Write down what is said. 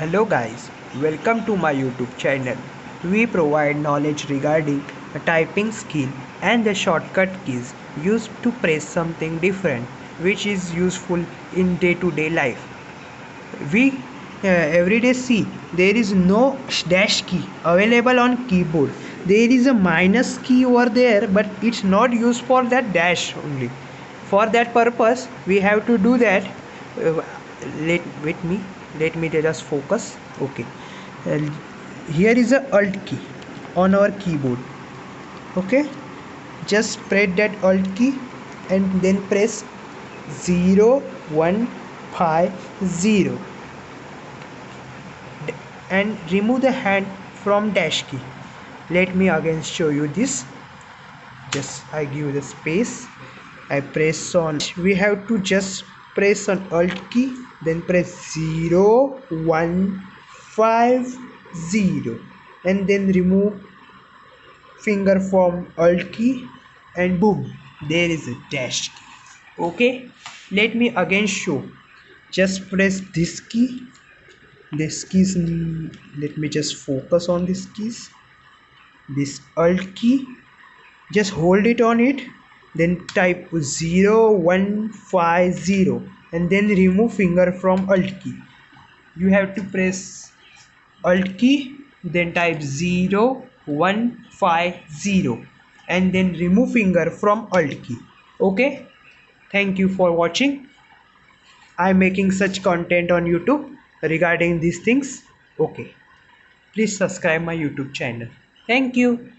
Hello guys, welcome to my YouTube channel. We provide knowledge regarding a typing skill and the shortcut keys used to press something different which is useful in day-to-day life. We every day see there is no dash key available on keyboard. There is a minus key over there, but it's not used for that dash only. For that purpose we have to do that. uh, let me just focus. Okay. Uh, Here is a alt key on our keyboard. Okay, just press that alt key and then press 0150 and remove the hand from dash key. Let me again show you this. Just I give the space, I press on. We have to just press on alt key, then press 0150 and then remove finger from alt key and boom, there is a dash key. Okay, let me again show. Just press this key, this keys. Let me just focus on this keys, this alt key. Just hold it on it, then type 0150 and then remove finger from alt key. You have to press alt key, then type 0150 and then remove finger from alt key. Okay, thank you for watching. I'm making such content on YouTube regarding these things. Okay, please subscribe my YouTube channel. Thank you.